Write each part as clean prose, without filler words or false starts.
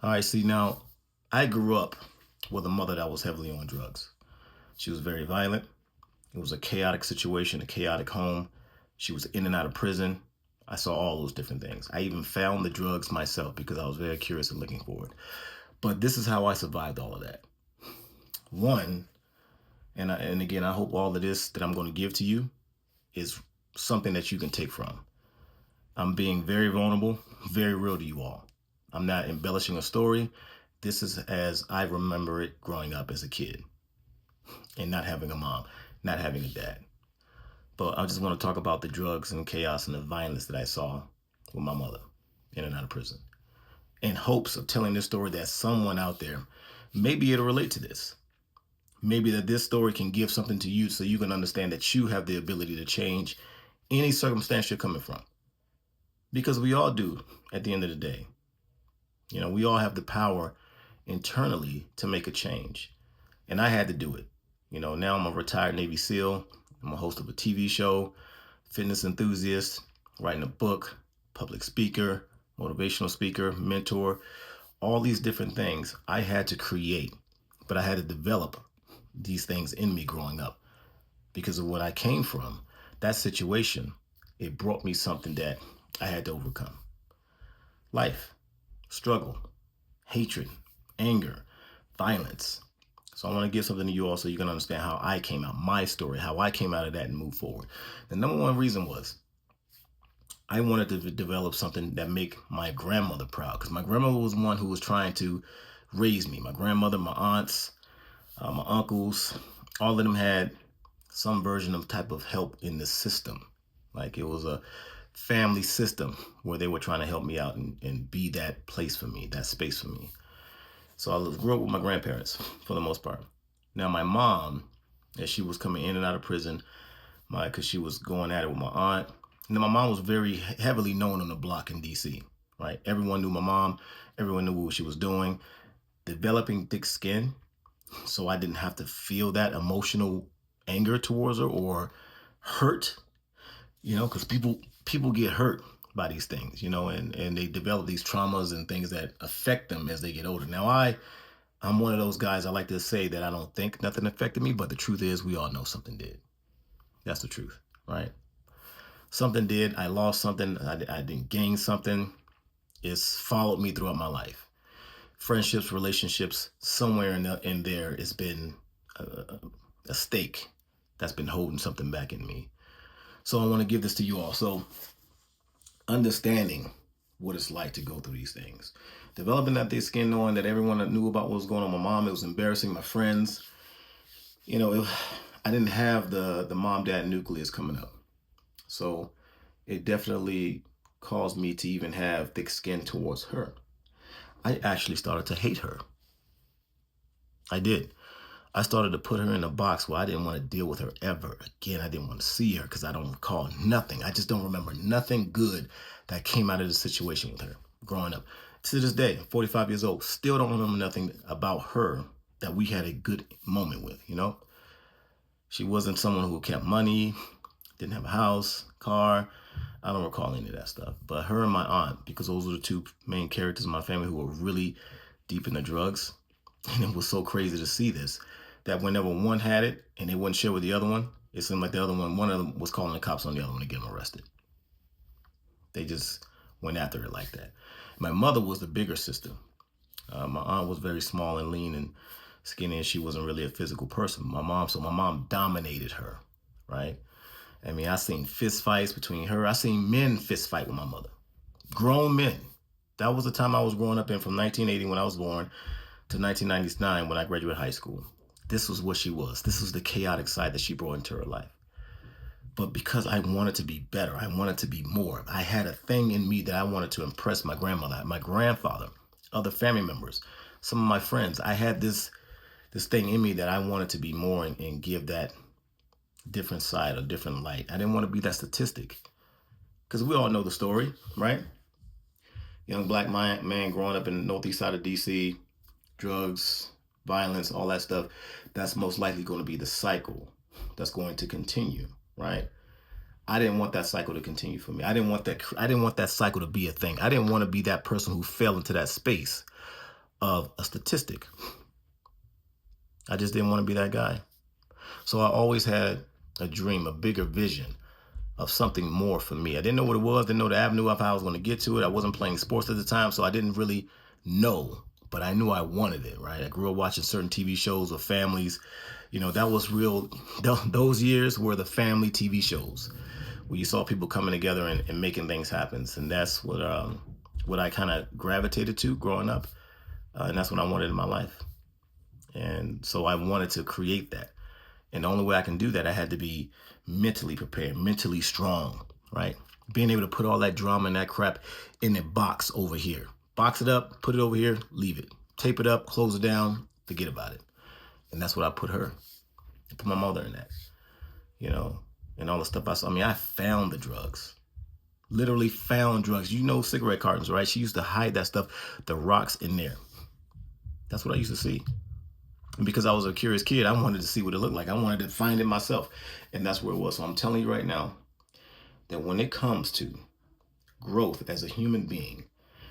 All right, see, now I grew up with a mother that was heavily on drugs. She was very violent. It was a chaotic situation, a chaotic home. She was in and out of prison. I saw all those different things. I even found the drugs myself because I was very curious and looking for it. But this is how I survived all of that. One, and again, I hope all of this that I'm going to give to you is something that you can take from. I'm being very vulnerable, very real to you all. I'm not embellishing a story. This is as I remember it growing up as a kid and not having a mom, not having a dad. But I just want to talk about the drugs and chaos and the violence that I saw with my mother in and out of prison, in hopes of telling this story that someone out there maybe it'll relate to this. Maybe that this story can give something to you so you can understand that you have the ability to change any circumstance you're coming from. Because we all do at the end of the day. You know, we all have the power internally to make a change. And I had to do it. You know, now I'm a retired Navy SEAL. I'm a host of a TV show, fitness enthusiast, writing a book, public speaker, motivational speaker, mentor, all these different things I had to create, but I had to develop these things in me growing up because of what I came from. That situation, it brought me something that I had to overcome. Life, struggle, hatred, anger, violence. So I want to give something to you all so you can understand how I came out, my story, how I came out of that and move forward. The number one reason was I wanted to develop something that make my grandmother proud, because my grandmother was one who was trying to raise me. My grandmother, my aunts, my uncles, all of them had some version of type of help in the system. Like it was a family system where they were trying to help me out and be that place for me, that space for me. So I grew up with my grandparents for the most part. Now my mom, as she was coming in and out of prison, because she was going at it with my aunt. And then my mom was very heavily known on the block in DC, right? Everyone knew my mom. Everyone knew what she was doing. Developing thick skin, so I didn't have to feel that emotional anger towards her or hurt, you know, because people get hurt by these things, you know, and they develop these traumas and things that affect them as they get older. Now I'm one of those guys. I like to say that I don't think nothing affected me, but the truth is we all know something did. That's the truth, right? Something did. I lost something. I didn't gain something. It's followed me throughout my life. Friendships, relationships, somewhere in there has been a stake that's been holding something back in me. So I want to give this to you all. So understanding what it's like to go through these things. Developing that thick skin, knowing that everyone that knew about what was going on. My mom, it was embarrassing. My friends, you know, I didn't have the mom-dad nucleus coming up. So it definitely caused me to even have thick skin towards her. I actually started to hate her. I did. I started to put her in a box where I didn't want to deal with her ever again. I didn't want to see her because I don't recall nothing. I just don't remember nothing good that came out of the situation with her growing up. To this day, 45 years old, still don't remember nothing about her that we had a good moment with, you know? She wasn't someone who kept money, didn't have a house, car. I don't recall any of that stuff. But her and my aunt, because those were the two main characters in my family who were really deep in the drugs. And it was so crazy to see this, that whenever one had it and they wouldn't share with the other one, it seemed like the other one of them was calling the cops on the other one to get them arrested. They just went after it like that. My mother was the bigger sister. My aunt was very small and lean and skinny, and she wasn't really a physical person. So my mom dominated her, right? I mean, I seen fist fights between her. I seen men fist fight with my mother. Grown men. That was the time I was growing up in, from 1980 when I was born to 1999 when I graduated high school. This was what she was. This was the chaotic side that she brought into her life. But because I wanted to be better, I wanted to be more. I had a thing in me that I wanted to impress my grandmother, my grandfather, other family members, some of my friends. I had this thing in me that I wanted to be more and give that different side, a different light. I didn't want to be that statistic, because we all know the story, right? Young black man growing up in the northeast side of DC, drugs, violence, all that stuff. That's most likely going to be the cycle that's going to continue, right? I didn't want that cycle to continue for me. I didn't want that cycle to be a thing. I didn't want to be that person who fell into that space of a statistic. I just didn't want to be that guy. So I always had a dream, a bigger vision of something more for me. I didn't know what it was, didn't know the avenue of how I was going to get to it. I wasn't playing sports at the time, so I didn't really know, but I knew I wanted it, right? I grew up watching certain TV shows with families. You know, that was real. Those years were the family TV shows where you saw people coming together and making things happen. And that's what I kind of gravitated to growing up. And that's what I wanted in my life. And so I wanted to create that. And the only way I can do that, I had to be mentally prepared, mentally strong, right? Being able to put all that drama and that crap in a box over here. Box it up, put it over here, leave it. Tape it up, close it down, forget about it. And that's what I put her. I put my mother in that, you know, and all the stuff I saw. I mean, I found the drugs. Literally found drugs. You know, cigarette cartons, right? She used to hide that stuff, the rocks in there. That's what I used to see. And because I was a curious kid, I wanted to see what it looked like. I wanted to find it myself. And that's where it was. So I'm telling you right now that when it comes to growth as a human being,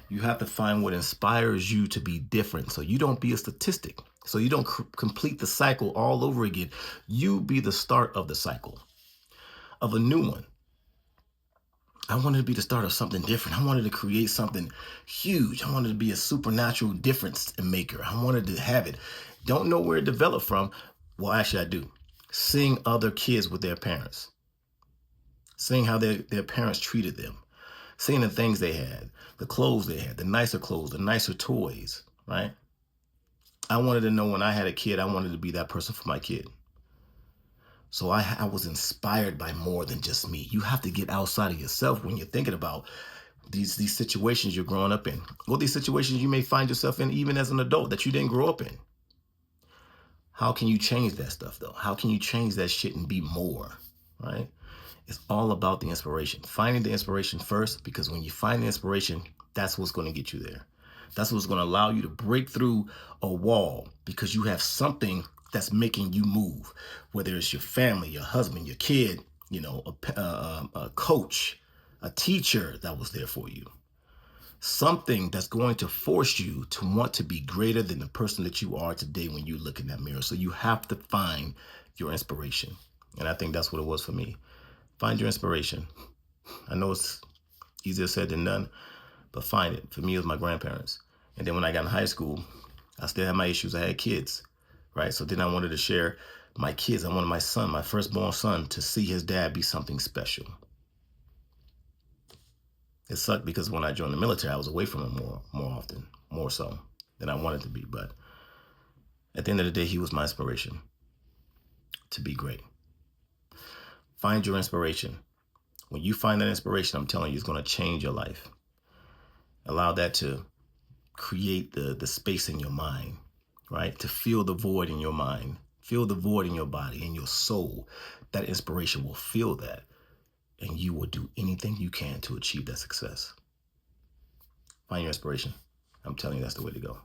you have to find what inspires you to be different. So you don't be a statistic. So you don't complete the cycle all over again. You be the start of the cycle, of a new one. I wanted to be the start of something different. I wanted to create something huge. I wanted to be a supernatural difference maker. I wanted to have it. Don't know where it developed from. Well, actually, I do. Seeing other kids with their parents. Seeing how their parents treated them. Seeing the things they had, the clothes they had, the nicer clothes, the nicer toys, right? I wanted to know when I had a kid, I wanted to be that person for my kid. So I was inspired by more than just me. You have to get outside of yourself when you're thinking about these situations you're growing up in. Or these situations you may find yourself in even as an adult that you didn't grow up in. How can you change that stuff, though? How can you change that shit and be more, right? It's all about the inspiration. Finding the inspiration first, because when you find the inspiration, that's what's going to get you there. That's what's going to allow you to break through a wall because you have something that's making you move, whether it's your family, your husband, your kid, you know, a coach, a teacher that was there for you. Something that's going to force you to want to be greater than the person that you are today when you look in that mirror. So you have to find your inspiration. And I think that's what it was for me. Find your inspiration. I know it's easier said than done, but find it. For me, it was my grandparents. And then when I got in high school, I still had my issues. I had kids, right? So then I wanted to share my kids. I wanted my son, my firstborn son, to see his dad be something special. It sucked because when I joined the military, I was away from him more often, more so than I wanted to be. But at the end of the day, he was my inspiration to be great. Find your inspiration. When you find that inspiration, I'm telling you, it's going to change your life. Allow that to create the space in your mind, right? To fill the void in your mind, fill the void in your body, in your soul. That inspiration will fill that. And you will do anything you can to achieve that success. Find your inspiration. I'm telling you, that's the way to go.